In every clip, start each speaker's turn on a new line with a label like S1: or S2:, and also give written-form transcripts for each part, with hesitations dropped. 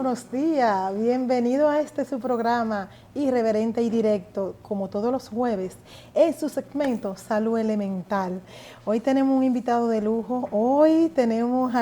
S1: buenos días. Bienvenido a su programa Irreverente y Directo, como todos los jueves, en su segmento Salud Elemental. Hoy tenemos un invitado de lujo. Hoy tenemos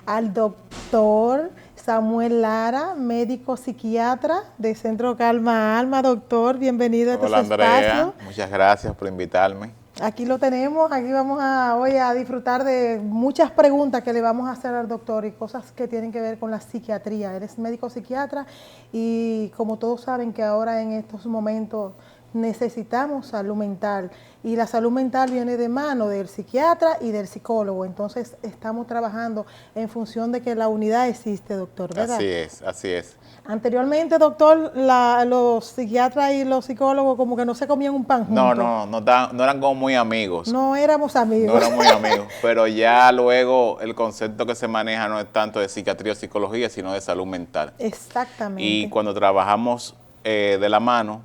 S1: al doctor Samuel Lara, médico psiquiatra de Centro Calma Alma. Doctor, bienvenido a este
S2: Hola, Andrea.
S1: espacio.
S2: Muchas gracias por invitarme.
S1: Aquí lo tenemos, aquí vamos hoy a disfrutar de muchas preguntas que le vamos a hacer al doctor y cosas que tienen que ver con la psiquiatría. Él es médico psiquiatra y como todos saben que ahora en estos momentos necesitamos salud mental y la salud mental viene de mano del psiquiatra y del psicólogo. Entonces estamos trabajando en función de que la unidad existe, doctor, ¿verdad?
S2: Así es, así es.
S1: Anteriormente, doctor, los psiquiatras y los psicólogos como que no se comían un pan juntos.
S2: No eran como muy amigos.
S1: No éramos amigos.
S2: No eran muy amigos, pero ya luego el concepto que se maneja no es tanto de psiquiatría o psicología, sino de salud mental.
S1: Exactamente.
S2: Y cuando trabajamos de la mano,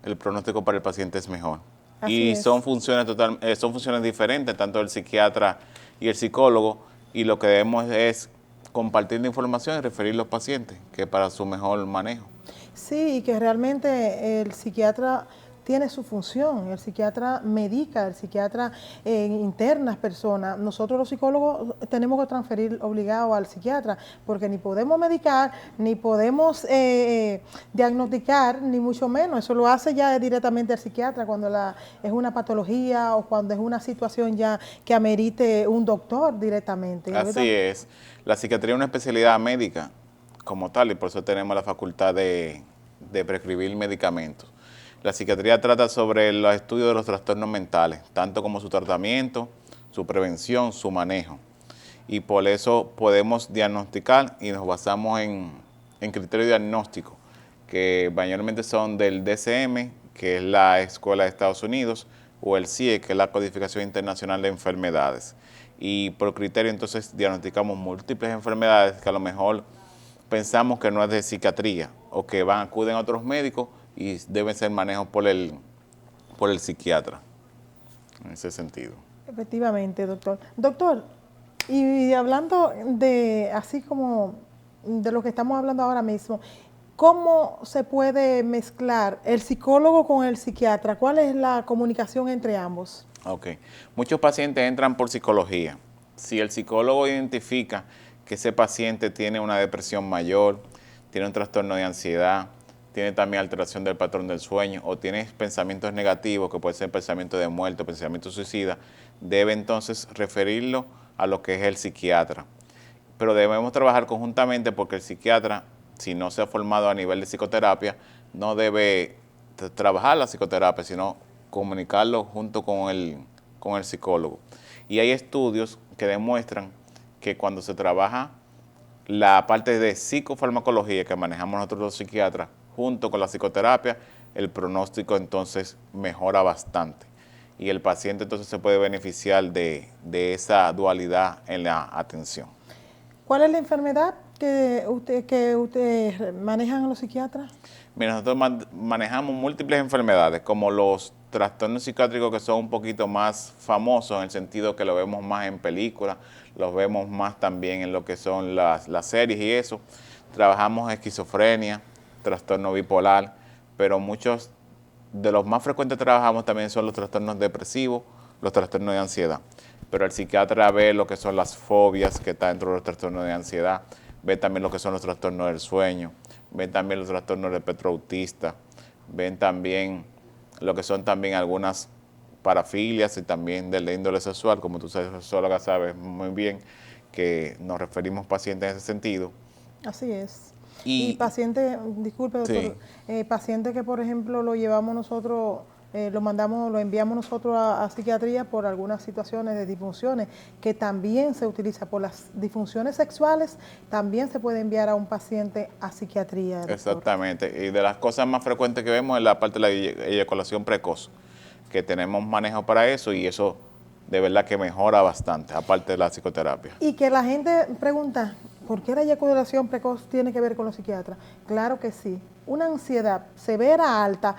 S2: el pronóstico para el paciente es mejor.
S1: Así es.
S2: Son funciones diferentes, tanto el psiquiatra y el psicólogo, y lo que debemos es compartir la información y referir a los pacientes, que para su mejor manejo.
S1: Sí, y que realmente el psiquiatra tiene su función, el psiquiatra medica, el psiquiatra interna personas. Nosotros los psicólogos tenemos que transferir obligado al psiquiatra, porque ni podemos medicar, ni podemos diagnosticar, ni mucho menos. Eso lo hace ya directamente el psiquiatra cuando es una patología o cuando es una situación ya que amerite un doctor directamente.
S2: ¿Verdad? Así es. La psiquiatría es una especialidad médica como tal y por eso tenemos la facultad de prescribir medicamentos. La psiquiatría trata sobre los estudios de los trastornos mentales, tanto como su tratamiento, su prevención, su manejo. Y por eso podemos diagnosticar y nos basamos en criterios diagnósticos, que mayormente son del DSM, que es la Escuela de Estados Unidos, o el CIE, que es la Codificación Internacional de Enfermedades. Y por criterio entonces diagnosticamos múltiples enfermedades que a lo mejor pensamos que no es de psiquiatría o que acuden a otros médicos y deben ser manejados por el psiquiatra, en ese sentido.
S1: Efectivamente, doctor. Doctor, y hablando de, así como de lo que estamos hablando ahora mismo, ¿cómo se puede mezclar el psicólogo con el psiquiatra? ¿Cuál es la comunicación entre ambos?
S2: Ok. Muchos pacientes entran por psicología. Si el psicólogo identifica que ese paciente tiene una depresión mayor, tiene un trastorno de ansiedad, tiene también alteración del patrón del sueño o tiene pensamientos negativos, que puede ser pensamiento de muerte, pensamiento suicida, debe entonces referirlo a lo que es el psiquiatra. Pero debemos trabajar conjuntamente porque el psiquiatra, si no se ha formado a nivel de psicoterapia, no debe trabajar la psicoterapia, sino comunicarlo junto con el psicólogo. Y hay estudios que demuestran que cuando se trabaja la parte de psicofarmacología que manejamos nosotros los psiquiatras, junto con la psicoterapia, el pronóstico entonces mejora bastante. Y el paciente entonces se puede beneficiar de esa dualidad en la atención.
S1: ¿Cuál es la enfermedad que usted manejan los psiquiatras?
S2: Mira, nosotros manejamos múltiples enfermedades, como los trastornos psiquiátricos que son un poquito más famosos, en el sentido que lo vemos más en películas, los vemos más también en lo que son las series y eso. Trabajamos esquizofrenia, trastorno bipolar, pero muchos de los más frecuentes que trabajamos también son los trastornos depresivos, los trastornos de ansiedad. Pero el psiquiatra ve lo que son las fobias que están dentro de los trastornos de ansiedad, ve también lo que son los trastornos del sueño, ven también los trastornos del espectro autista, ven también lo que son también algunas parafilias y también del de índole sexual, como tú sexóloga sabes muy bien, que nos referimos pacientes en ese sentido.
S1: Así es. Y paciente, disculpe doctor, sí. Paciente que por ejemplo lo llevamos nosotros, lo enviamos nosotros a psiquiatría por algunas situaciones de disfunciones, que también se utiliza por las disfunciones sexuales, también se puede enviar a un paciente a psiquiatría. Doctor.
S2: Exactamente, y de las cosas más frecuentes que vemos es la parte de la eyaculación precoz, que tenemos manejo para eso y eso de verdad que mejora bastante, aparte de la psicoterapia.
S1: Y que la gente pregunta, ¿por qué la eyaculación precoz tiene que ver con los psiquiatras? Claro que sí. Una ansiedad severa, alta,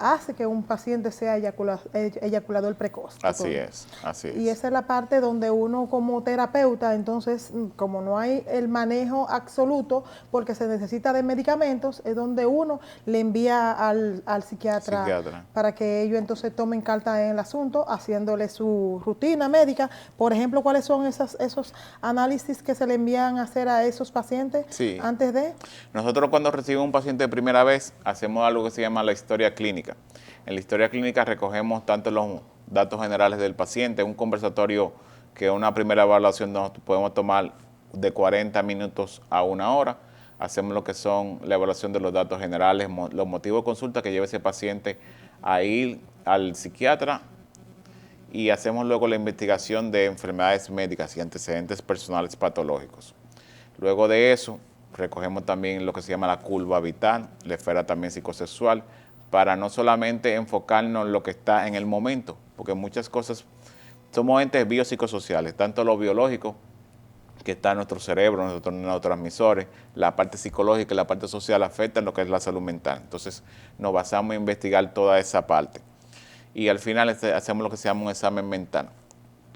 S1: hace que un paciente sea eyaculador precoz.
S2: Así es, así es.
S1: Y esa es la parte donde uno como terapeuta, entonces, como no hay el manejo absoluto, porque se necesita de medicamentos, es donde uno le envía al psiquiatra para que ellos entonces tomen carta en el asunto, haciéndole su rutina médica. Por ejemplo, ¿cuáles son esos análisis que se le envían a hacer a esos pacientes antes de?
S2: Nosotros cuando recibimos un paciente de primera vez, hacemos algo que se llama la historia clínica. En la historia clínica recogemos tanto los datos generales del paciente, un conversatorio que una primera evaluación nos podemos tomar de 40 minutos a 1 hora. Hacemos lo que son la evaluación de los datos generales, los motivos de consulta que lleva ese paciente a ir al psiquiatra, y hacemos luego la investigación de enfermedades médicas y antecedentes personales patológicos. Luego de eso, recogemos también lo que se llama la curva vital, la esfera también psicosexual, para no solamente enfocarnos en lo que está en el momento, porque muchas cosas, somos entes biopsicosociales, tanto lo biológico, que está en nuestro cerebro, nuestros neurotransmisores, la parte psicológica y la parte social afectan lo que es la salud mental. Entonces, nos basamos en investigar toda esa parte. Y al final hacemos lo que se llama un examen mental.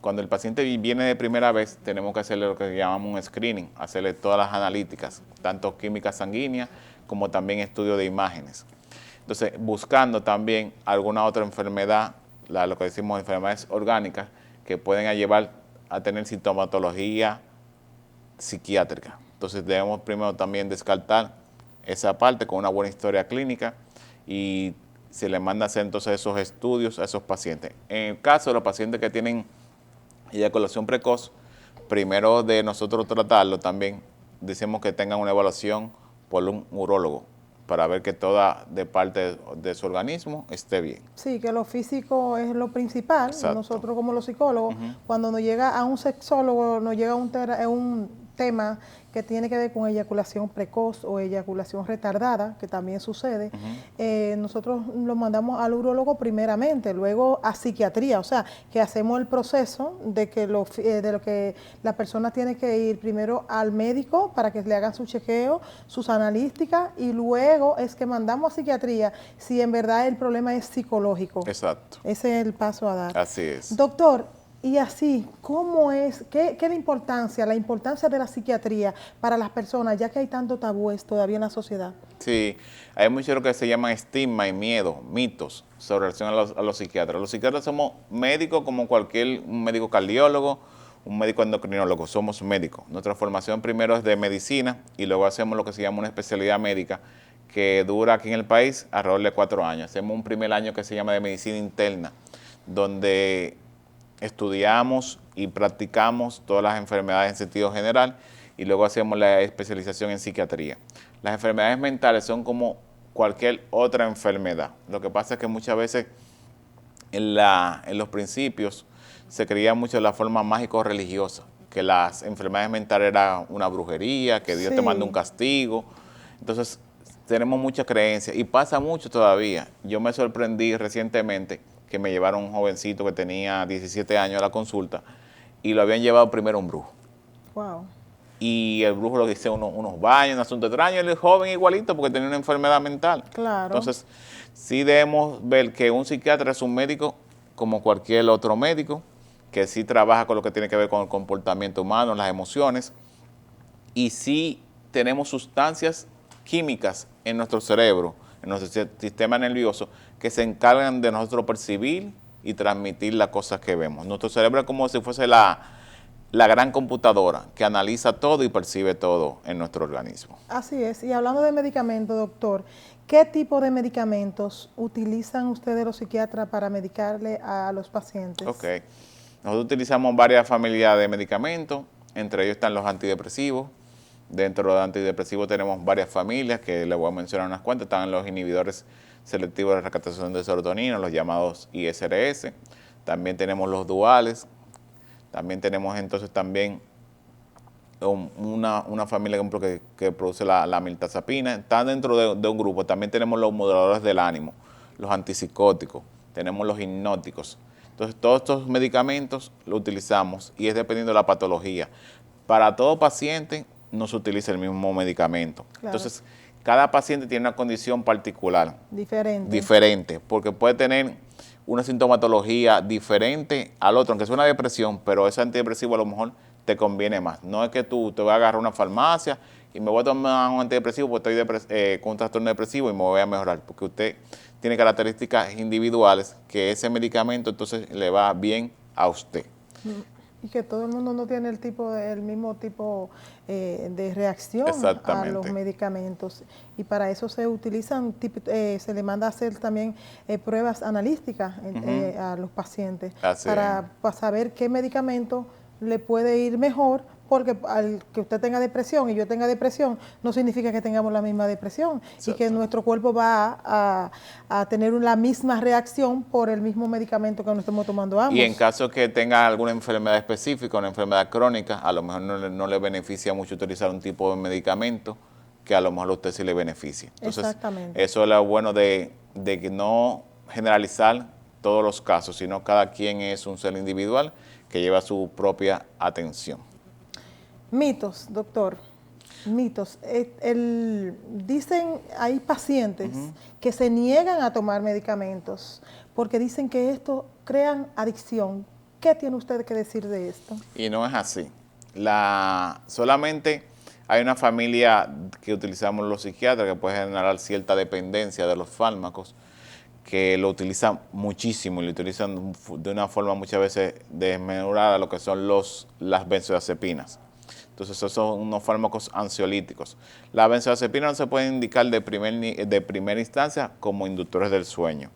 S2: Cuando el paciente viene de primera vez, tenemos que hacerle lo que llamamos un screening, hacerle todas las analíticas, tanto química sanguínea como también estudio de imágenes. Entonces, buscando también alguna otra enfermedad, lo que decimos enfermedades orgánicas, que pueden llevar a tener sintomatología psiquiátrica. Entonces, debemos primero también descartar esa parte con una buena historia clínica y se le manda a hacer entonces esos estudios a esos pacientes. En el caso de los pacientes que tienen eyaculación precoz, primero de nosotros tratarlo también, decimos que tengan una evaluación por un urólogo para ver que toda de parte de su organismo esté bien.
S1: Sí, que lo físico es lo principal. Exacto. Nosotros como los psicólogos, cuando nos llega a un sexólogo, nos llega un tema que tiene que ver con eyaculación precoz o eyaculación retardada, que también sucede, nosotros lo mandamos al urólogo primeramente, luego a psiquiatría, o sea, que hacemos el proceso de que lo que la persona tiene que ir primero al médico para que le hagan su chequeo, sus analíticas, y luego es que mandamos a psiquiatría si en verdad el problema es psicológico.
S2: Exacto.
S1: Ese es el paso a dar.
S2: Así es.
S1: Doctor, y así, ¿cómo es? ¿Qué es la importancia de la psiquiatría para las personas, ya que hay tanto tabúes todavía en la sociedad?
S2: Sí, hay mucho lo que se llama estigma y miedo, mitos sobre relación a los psiquiatras. Los psiquiatras somos médicos como un médico cardiólogo, un médico endocrinólogo, somos médicos. Nuestra formación primero es de medicina y luego hacemos lo que se llama una especialidad médica que dura aquí en el país alrededor de 4 años. Hacemos un primer año que se llama de medicina interna, donde estudiamos y practicamos todas las enfermedades en sentido general y luego hacemos la especialización en psiquiatría. Las enfermedades mentales son como cualquier otra enfermedad. Lo que pasa es que muchas veces en los principios se creía mucho de la forma mágico-religiosa, que las enfermedades mentales eran una brujería, que Dios te manda un castigo. Entonces tenemos muchas creencias y pasa mucho todavía. Yo me sorprendí recientemente que me llevaron un jovencito que tenía 17 años a la consulta y lo habían llevado primero a un brujo.
S1: Wow.
S2: Y el brujo lo dice unos baños, un asunto extraño, el joven igualito porque tenía una enfermedad mental.
S1: Claro.
S2: Entonces, sí debemos ver que un psiquiatra es un médico como cualquier otro médico, que sí trabaja con lo que tiene que ver con el comportamiento humano, las emociones, y sí tenemos sustancias químicas en nuestro cerebro, en nuestro sistema nervioso, que se encargan de nosotros percibir y transmitir las cosas que vemos. Nuestro cerebro es como si fuese la gran computadora que analiza todo y percibe todo en nuestro organismo.
S1: Así es. Y hablando de medicamentos, doctor, ¿qué tipo de medicamentos utilizan ustedes los psiquiatras para medicarle a los pacientes?
S2: Ok. Nosotros utilizamos varias familias de medicamentos, entre ellos están los antidepresivos. Dentro de los antidepresivos tenemos varias familias, que les voy a mencionar unas cuantas. Están los inhibidores selectivos de recaptación de serotonina, los llamados ISRS. También tenemos los duales. También tenemos entonces también una familia, por ejemplo, que produce la mirtazapina. Está dentro de un grupo. También tenemos los moduladores del ánimo, los antipsicóticos, tenemos los hipnóticos. Entonces, todos estos medicamentos los utilizamos y es dependiendo de la patología. Para todo paciente no se utiliza el mismo medicamento. Claro. Entonces, cada paciente tiene una condición particular,
S1: Diferente.
S2: diferente, porque puede tener una sintomatología diferente al otro, aunque sea una depresión, pero ese antidepresivo a lo mejor te conviene más. No es que tú te vas a agarrar una farmacia y me voy a tomar un antidepresivo porque estoy con un trastorno depresivo y me voy a mejorar, porque usted tiene características individuales que ese medicamento entonces le va bien a usted.
S1: Y que todo el mundo no tiene el mismo tipo de reacción a los
S2: Exactamente.
S1: medicamentos. Y para eso se utilizan, se le manda a hacer también pruebas analíticas a los pacientes
S2: Así
S1: para saber qué medicamento le puede ir mejor, porque al que usted tenga depresión y yo tenga depresión, no significa que tengamos la misma depresión y que nuestro cuerpo va a tener la misma reacción por el mismo medicamento que nos estamos tomando ambos.
S2: Y en caso que tenga alguna enfermedad específica, una enfermedad crónica, a lo mejor no le beneficia mucho utilizar un tipo de medicamento que a lo mejor a usted sí le beneficie. Entonces,
S1: exactamente.
S2: eso es lo bueno de que no generalizar todos los casos, sino cada quien es un ser individual que lleva su propia atención.
S1: Mitos, doctor. Mitos. Dicen, hay pacientes que se niegan a tomar medicamentos porque dicen que esto crean adicción. ¿Qué tiene usted que decir de esto?
S2: Y no es así. Solamente hay una familia que utilizamos los psiquiatras que puede generar cierta dependencia de los fármacos, que lo utilizan muchísimo y lo utilizan de una forma muchas veces desmedurada, lo que son las benzodiazepinas. Entonces, esos son unos fármacos ansiolíticos. Las benzodiazepinas no se pueden indicar de primera instancia como inductores del sueño.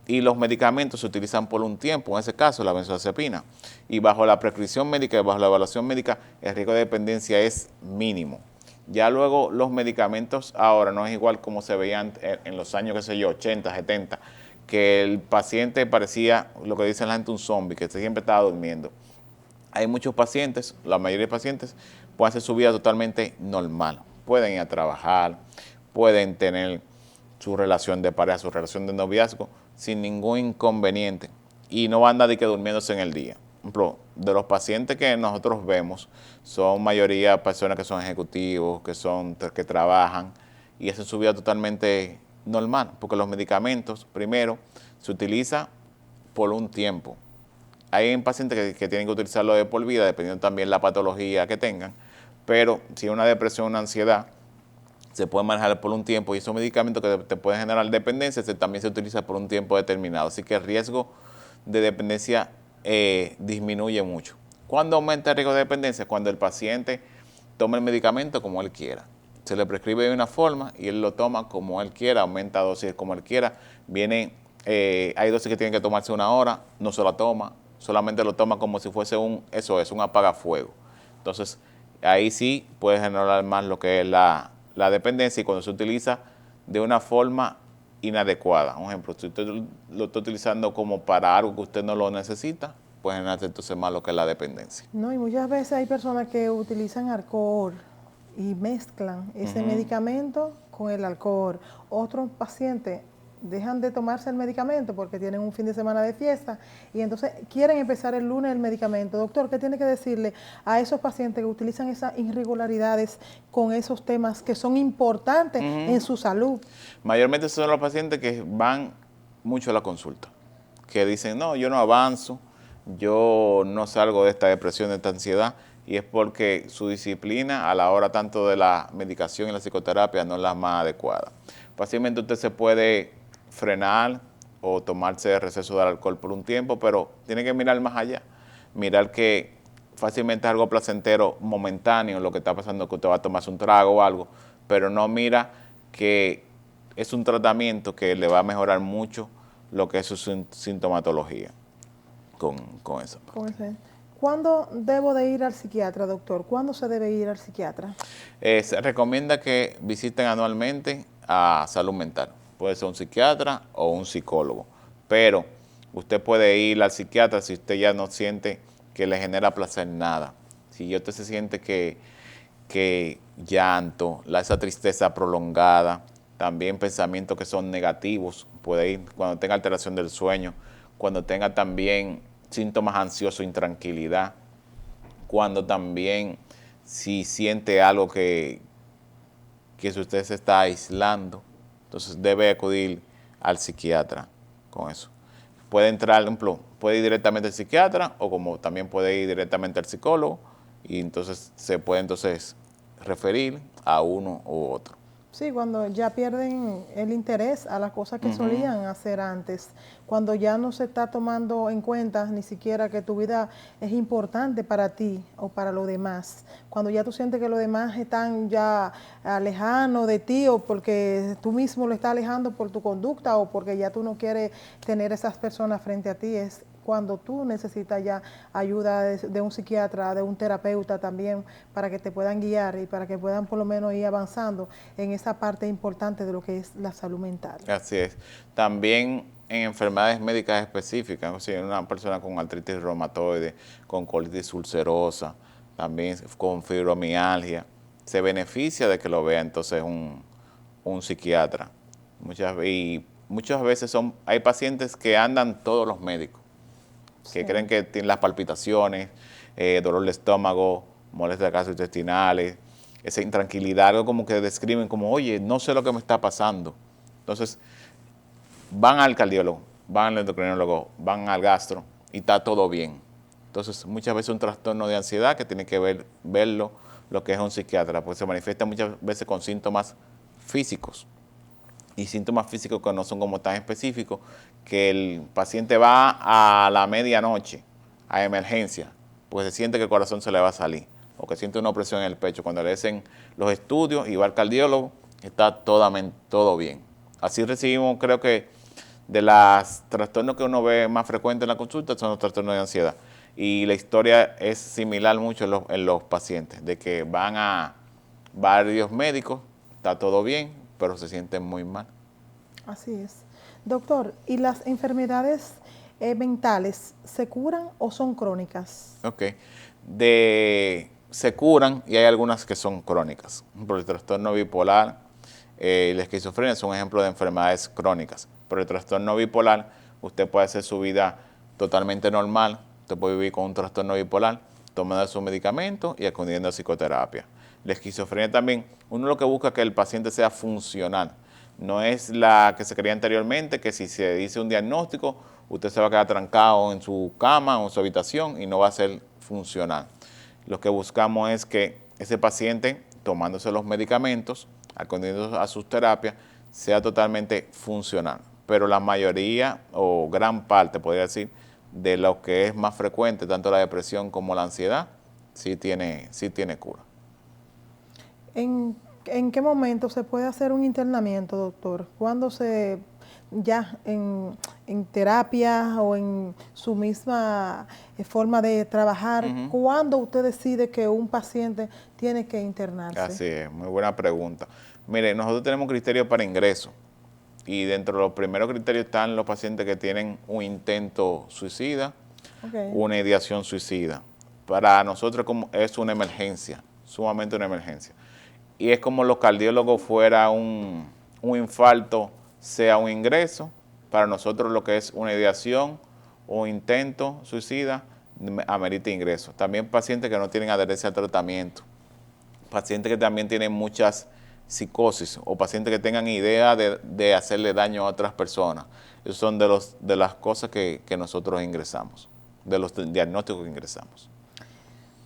S2: Y los medicamentos se utilizan por un tiempo, en ese caso la benzodiazepina. Y bajo la prescripción médica y bajo la evaluación médica, el riesgo de dependencia es mínimo. Ya luego los medicamentos ahora no es igual como se veían en los años, qué sé yo, 80, 70, que el paciente parecía, lo que dicen la gente, un zombie, que siempre estaba durmiendo. Hay muchos pacientes, la mayoría de pacientes, pueden hacer su vida totalmente normal. Pueden ir a trabajar, pueden tener su relación de pareja, su relación de noviazgo, sin ningún inconveniente. Y no van a andar de que durmiéndose en el día. Por ejemplo, de los pacientes que nosotros vemos, son mayoría personas que son ejecutivos, que trabajan y hacen su vida totalmente normal. Porque los medicamentos, primero, se utilizan por un tiempo. Hay pacientes que tienen que utilizarlo de por vida, dependiendo también la patología que tengan, pero si es una depresión, una ansiedad, se puede manejar por un tiempo y esos medicamentos que te pueden generar dependencia también se utiliza por un tiempo determinado. Así que el riesgo de dependencia disminuye mucho. ¿Cuándo aumenta el riesgo de dependencia? Cuando el paciente toma el medicamento como él quiera. Se le prescribe de una forma y él lo toma como él quiera, aumenta dosis como él quiera. Hay dosis que tienen que tomarse 1 hora, no se la toma, solamente lo toma como si fuese un apagafuego. Entonces, ahí sí puede generar más lo que es la dependencia y cuando se utiliza de una forma inadecuada. Un ejemplo, si usted lo está utilizando como para algo que usted no lo necesita, puede generarse entonces más lo que es la dependencia.
S1: No, y muchas veces hay personas que utilizan alcohol y mezclan ese medicamento con el alcohol. Otros pacientes dejan de tomarse el medicamento porque tienen un fin de semana de fiesta y entonces quieren empezar el lunes el medicamento. Doctor, ¿qué tiene que decirle a esos pacientes que utilizan esas irregularidades con esos temas que son importantes en su salud?
S2: Mayormente son los pacientes que van mucho a la consulta, que dicen, no, yo no avanzo, yo no salgo de esta depresión, de esta ansiedad, y es porque su disciplina a la hora tanto de la medicación y la psicoterapia no es la más adecuada. Fácilmente usted se puede frenar o tomarse receso del alcohol por un tiempo, pero tiene que mirar más allá, mirar que fácilmente es algo placentero momentáneo, lo que está pasando que usted va a tomarse un trago o algo, pero no mira que es un tratamiento que le va a mejorar mucho lo que es su sintomatología con eso.
S1: ¿Cuándo debo de ir al psiquiatra, doctor? ¿Cuándo se debe ir al psiquiatra?
S2: Se recomienda que visiten anualmente a salud mental. Puede ser un psiquiatra o un psicólogo, pero usted puede ir al psiquiatra si usted ya no siente que le genera placer nada. Si usted se siente que llanto, esa tristeza prolongada, también pensamientos que son negativos, puede ir cuando tenga alteración del sueño, cuando tenga también síntomas ansiosos, intranquilidad, cuando también si siente algo que que si usted se está aislando, entonces debe acudir al psiquiatra con eso. Puede entrar, por ejemplo, puede ir directamente al psiquiatra o como también puede ir directamente al psicólogo y entonces se puede entonces referir a uno u otro.
S1: Sí, cuando ya pierden el interés a las cosas que solían hacer antes, cuando ya no se está tomando en cuenta ni siquiera que tu vida es importante para ti o para los demás, cuando ya tú sientes que los demás están ya lejanos de ti o porque tú mismo lo estás alejando por tu conducta o porque ya tú no quieres tener esas personas frente a ti, es cuando tú necesitas ya ayuda de un psiquiatra, de un terapeuta también, para que te puedan guiar y para que puedan por lo menos ir avanzando en esa parte importante de lo que es la salud mental.
S2: Así es. También en enfermedades médicas específicas, o sea, una persona con artritis reumatoide, con colitis ulcerosa, también con fibromialgia, se beneficia de que lo vea entonces un psiquiatra. Muchas veces hay pacientes que andan todos los médicos, que
S1: Sí.
S2: creen que tienen las palpitaciones, dolor de estómago, molestias gastrointestinales, esa intranquilidad, algo como que describen como, oye, no sé lo que me está pasando. Entonces, van al cardiólogo, van al endocrinólogo, van al gastro y está todo bien. Entonces, muchas veces un trastorno de ansiedad que tiene que verlo lo que es un psiquiatra, pues se manifiesta muchas veces con síntomas físicos y síntomas físicos que no son como tan específicos, que el paciente va a la medianoche a emergencia, pues se siente que el corazón se le va a salir, o que siente una opresión en el pecho. Cuando le hacen los estudios y va al cardiólogo, está todo bien. Así recibimos, creo que de los trastornos que uno ve más frecuentes en la consulta son los trastornos de ansiedad. Y la historia es similar mucho en los pacientes, de que van a varios médicos, está todo bien, pero se sienten muy mal.
S1: Así es. Doctor, ¿y las enfermedades mentales se curan o son crónicas?
S2: Ok. Se curan y hay algunas que son crónicas. Por ejemplo, el trastorno bipolar y la esquizofrenia son ejemplos de enfermedades crónicas. Pero el trastorno bipolar, usted puede hacer su vida totalmente normal. Usted puede vivir con un trastorno bipolar, tomando sus medicamentos y acudiendo a psicoterapia. La esquizofrenia también, uno lo que busca es que el paciente sea funcional. No es la que se creía anteriormente, que si se dice un diagnóstico, usted se va a quedar trancado en su cama o en su habitación y no va a ser funcional. Lo que buscamos es que ese paciente, tomándose los medicamentos, acudiendo a sus terapias, sea totalmente funcional. Pero la mayoría o gran parte, podría decir, de lo que es más frecuente, tanto la depresión como la ansiedad, sí tiene cura.
S1: ¿En qué momento se puede hacer un internamiento, doctor? ¿Cuándo ya en terapia o en su misma forma de trabajar, cuándo usted decide que un paciente tiene que internarse?
S2: Así es, muy buena pregunta. Mire, nosotros tenemos criterios para ingreso y dentro de los primeros criterios están los pacientes que tienen un intento suicida, una ideación suicida. Para nosotros es una emergencia, sumamente una emergencia. Y es como los cardiólogos fuera un infarto, sea un ingreso. Para nosotros lo que es una ideación o intento suicida amerita ingreso. También pacientes que no tienen adherencia al tratamiento, pacientes que también tienen muchas psicosis o pacientes que tengan idea de hacerle daño a otras personas. Esos son de las cosas que nosotros ingresamos, de los diagnósticos que ingresamos.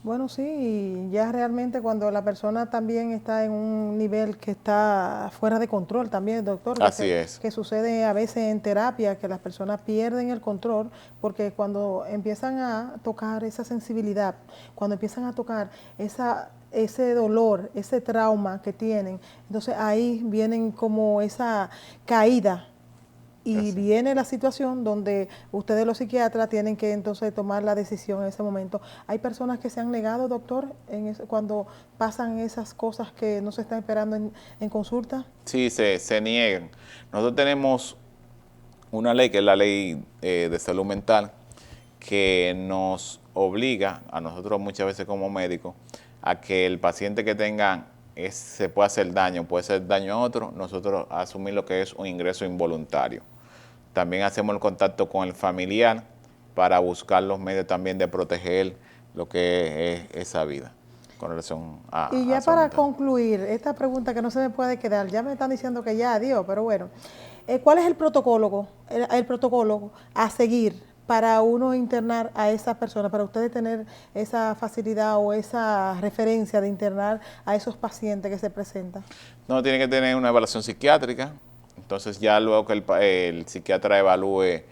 S1: Bueno, sí, y ya realmente cuando la persona también está en un nivel que está fuera de control también, doctor.
S2: Así es.
S1: Que sucede a veces en terapia, que las personas pierden el control, porque cuando empiezan a tocar esa sensibilidad, cuando empiezan a tocar ese dolor, ese trauma que tienen, entonces ahí vienen como esa caída. Y viene la situación donde ustedes los psiquiatras tienen que entonces tomar la decisión en ese momento. Hay personas que se han negado, doctor, cuando pasan esas cosas que no se están esperando en consulta.
S2: Sí, se niegan. Nosotros tenemos una ley que es la ley de salud mental que nos obliga a nosotros muchas veces como médicos a que el paciente que tenga se puede hacer daño a otro, nosotros asumir lo que es un ingreso involuntario. También hacemos el contacto con el familiar para buscar los medios también de proteger lo que es esa vida. con relación a...
S1: Y ya
S2: salud
S1: para
S2: mental.
S1: concluir, esta pregunta que no se me puede quedar, ya me están diciendo que ya, adiós, pero bueno, ¿cuál es el protocolo a seguir para uno internar a esas personas, para ustedes tener esa facilidad o esa referencia de internar a esos pacientes que se presentan?
S2: No, tiene que tener una evaluación psiquiátrica, entonces ya luego que el psiquiatra evalúe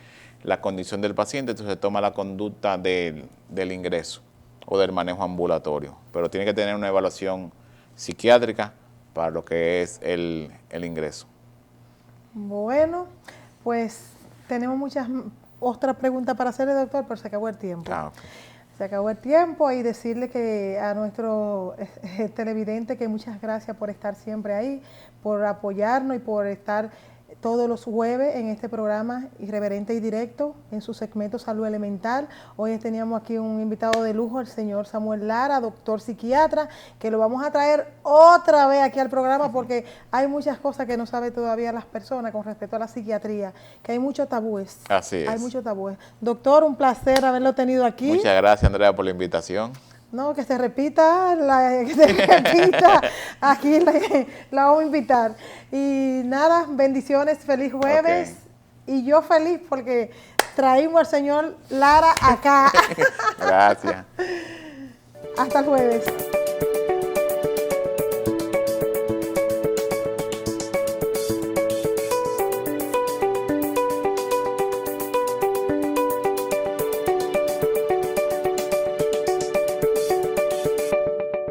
S2: la condición del paciente, entonces toma la conducta del ingreso o del manejo ambulatorio, pero tiene que tener una evaluación psiquiátrica para lo que es el ingreso.
S1: Bueno, pues tenemos muchas otras preguntas para hacerle, doctor, pero se acabó el tiempo.
S2: Okay.
S1: Se acabó el tiempo y decirle que a nuestro televidente que muchas gracias por estar siempre ahí, por apoyarnos y por estar todos los jueves en este programa Irreverente y Directo, en su segmento Salud Elemental. Hoy teníamos aquí un invitado de lujo, el señor Samuel Lara, doctor psiquiatra, que lo vamos a traer otra vez aquí al programa porque hay muchas cosas que no saben todavía las personas con respecto a la psiquiatría, que hay muchos tabúes.
S2: Así es.
S1: Hay muchos tabúes. Doctor, un placer haberlo tenido aquí.
S2: Muchas gracias, Andrea, por la invitación.
S1: No, que se repita, aquí la vamos a invitar. Y nada, bendiciones, feliz jueves. Okay. Y yo feliz porque traímos al señor Lara acá.
S2: Gracias.
S1: Hasta el jueves.